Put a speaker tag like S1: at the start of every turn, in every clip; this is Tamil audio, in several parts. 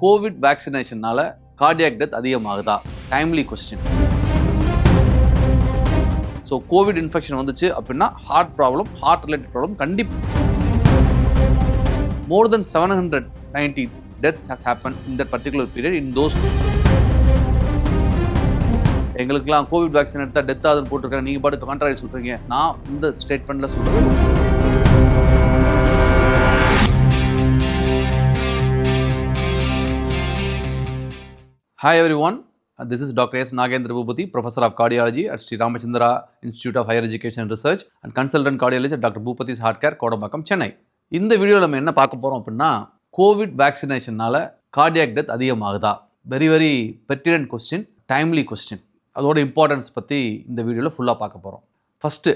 S1: கோவிட் வேக்சினேஷனால கார்டியாக் டெத் அதிகமாகுதா? Timely question. So covid infection வந்துச்சு அப்படின்னா heart problem, heart related problem கண்டிப்பாக. More than 790 deaths has happened in that particular period in those. எங்களுக்குலாம் கோவிட் வேக்சின் எடுத்தால் டெத் ஆகுதுன்னு போட்டிருக்காங்க, நீங்கள் பாட்டு கான்ட்ராரி சொல்கிறீங்க. நான் இந்த ஸ்டேட்மெண்ட்டில் சொல்கிறது. Hi everyone, this is Dr. S. Nagendra Bhupati, Professor of Cardiology at Sri Ramachandra Institute of Higher Education and Research and Consultant Cardiologist at Dr. Bhupati's Heart Care, Kodambakkam, Chennai. இந்த வீடியோவில் நம்ம என்ன பார்க்க போகிறோம் அப்படின்னா, கோவிட் வேக்சினேஷனால் கார்டியாக் டெத் அதிகமாகுதா? Very pertinent question, timely question. அதோட இம்பார்ட்டன்ஸ் பற்றி இந்த வீடியோவில் ஃபுல்லாக பார்க்க போகிறோம். ஃபஸ்ட்டு,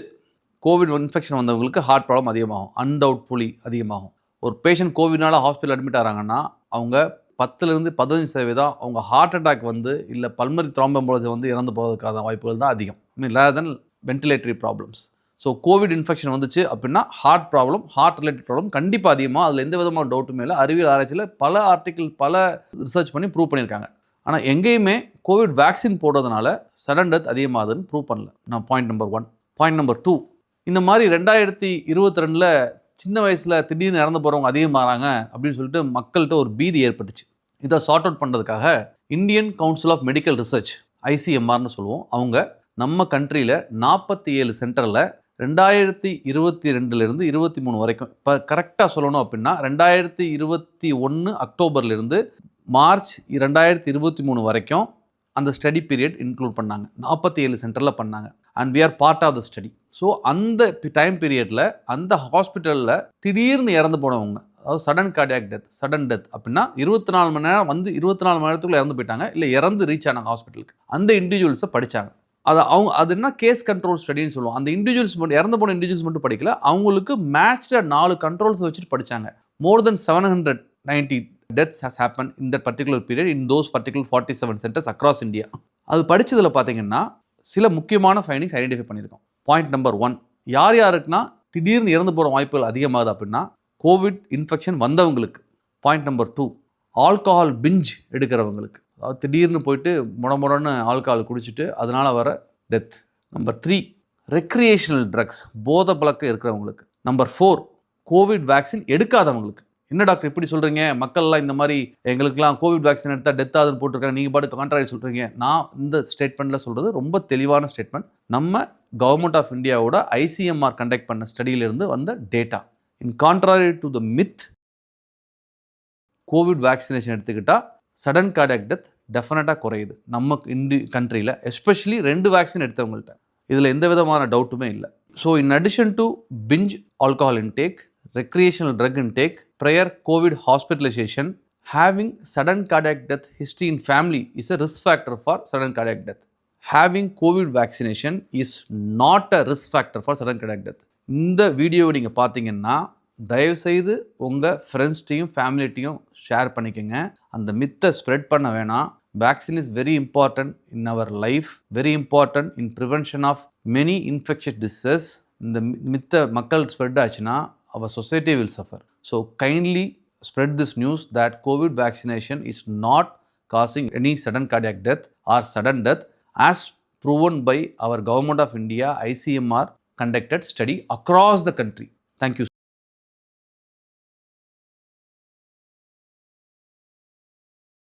S1: கோவிட் இன்ஃபெக்ஷன் வந்தவங்களுக்கு ஹார்ட் ப்ராப்ளம் அதிகமாகும், அன்டவுட்ஃபுல்லி அதிகமாகும். ஒரு பேஷண்ட் கோவிட்னால ஹாஸ்பிட்டல் அட்மிட் ஆகிறாங்கன்னா அவங்க 10-15% அவங்க ஹார்ட் அட்டாக் வந்து இல்லை பல்மரி த்ராம்போம்போலிசம் வந்து இறந்து போகிறதுக்கான வாய்ப்புகள் தான் அதிகம். Rather than ventilatory problems. So covid infection வந்துச்சு அப்படின்னா heart problem, heart related problem கண்டிப்பாக அதிகமாக. அதில் எந்த விதமான டவுட்டுமே இல்லை. அறிவியல் ஆராய்ச்சியில் பல ஆர்டிக்கிள், பல ரிசர்ச் பண்ணி ப்ரூவ் பண்ணியிருக்காங்க. ஆனால் எங்கேயுமே கோவிட் வேக்சின் போடுறதுனால சடன் டெத் அதிகமாகுதுன்னு ப்ரூவ் பண்ணல. நான் பாயிண்ட் நம்பர் 1. பாயிண்ட் நம்பர் 2, இந்த மாதிரி 2022 சின்ன வயசில் திடீர்னு இறந்து போகிறவங்க அதிகமாகறாங்க அப்படின்னு சொல்லிட்டு மக்கள்கிட்ட ஒரு பீதி ஏற்பட்டுச்சு. இதை சார்ட் அவுட் பண்ணுறதுக்காக Indian council of medical research, ICMRன்னு சொல்லுவோம், அவங்க நம்ம கண்ட்ரியில் 47 சென்டரில் 2022 23 வரைக்கும், இப்போ கரெக்டாக சொல்லணும் அப்படின்னா 2021 அக்டோபர்லேருந்து மார்ச் 2023 வரைக்கும் அந்த ஸ்டடி பீரியட் இன்க்ளூட் பண்ணாங்க. 47 சென்டரில் பண்ணாங்க. And we are part of the study. So அந்த டைம் பீரியடில் அந்த ஹாஸ்பிட்டலில் திடீர்னு இறந்து போனவங்க, அதாவது sudden cardiac death, sudden death அப்படின்னா 24 மணி நேரம் வந்து 24 மணி நேரத்துக்குள்ளே இறந்து போயிட்டாங்க, இல்லை இறந்து ரீச் ஆனாங்க ஹாஸ்பிட்டலுக்கு. அந்த இண்டிவிஜுவல்ஸை படித்தாங்க. அது என்ன கேஸ் கண்ட்ரோல் ஸ்டடின்னு சொல்லுவோம். அந்த இண்டிவிஜுவல்ஸ் மட்டும், இறந்து போன இண்டிவிஜுவல்ஸ் மட்டும் படிக்கல, அவங்களுக்கு மேட்ச்டாக 4 கண்ட்ரோல்ஸ் வச்சுட்டு படித்தாங்க. More than 790 deaths has happened in that particular period in those particular 47 centers across India. அது படித்ததில் பார்த்தீங்கன்னா சில முக்கியமான ஃபைண்டிங்ஸ் ஐடென்டிஃபை பண்ணியிருக்கோம். பாயிண்ட் நம்பர் 1, யாருக்குன்னா திடீர்னு இறந்து போகிற வாய்ப்புகள் அதிகமாகுது அப்படின்னா கோவிட் இன்ஃபெக்ஷன் வந்தவங்களுக்கு. பாயிண்ட் நம்பர் 2, ஆல்கஹால் பிஞ்ச் எடுக்கிறவங்களுக்கு, அதாவது திடீர்னு போயிட்டு முடமுடன்னு ஆல்கஹால் குடிச்சிட்டு அதனால் வர டெத். நம்பர் 3, ரெக்ரியேஷனல் ட்ரக்ஸ், போதை பழக்கம் இருக்கிறவங்களுக்கு. நம்பர் 4, கோவிட் வேக்சின் எடுக்காதவங்களுக்கு. என்ன டாக்டர் இப்படி சொல்கிறீங்க, மக்கள்லாம் இந்த மாதிரி எங்களுக்குலாம் கோவிட் வேக்சின் எடுத்தால் டெத் ஆகுதுன்னு போட்டிருக்காங்க, நீங்கள் பாட்டு கான்ட்ராரி சொல்கிறீங்க. நான் இந்த ஸ்டேட்மெண்ட்டில் சொல்கிறது ரொம்ப தெளிவான ஸ்டேட்மெண்ட். நம்ம கவர்மெண்ட் ஆஃப் இந்தியாவோட ICMR கண்டக்ட் பண்ண ஸ்டடியிலிருந்து வந்த data. In contrary to the myth, Covid vaccination எடுத்துக்கிட்டால் சடன் கார்டியாக் டெத் டெஃபினட்டாக குறையுது நம்ம கண்ட்ரியில், எஸ்பெஷலி 2 வேக்சின் எடுத்தவங்கள்ட்ட. இதில் எந்த விதமான டவுட்டுமே இல்லை. So in addition to binge alcohol intake, recreational drug intake, prior COVID hospitalization, having sudden cardiac death history in family is a risk factor for sudden cardiac death. Having COVID vaccination is not a risk factor for sudden cardiac death. இந்த வீடியோவை நீங்கள் பார்த்தீங்கன்னா தயவுசெய்து உங்கள் ஃப்ரெண்ட்ஸ்டையும் ஃபேமிலிட்டையும் ஷேர் பண்ணிக்கோங்க. அந்த மித்தை ஸ்ப்ரெட் பண்ண வேணாம். Vaccine is very important in our life, very important in prevention of many infectious diseases. இந்த மித்தை மக்கள் ஸ்ப்ரெட் ஆச்சுன்னா our society will suffer. So kindly spread this news that COVID vaccination is not causing any sudden cardiac death or sudden death as proven by our Government of India ICMR conducted study across the country. Thank you.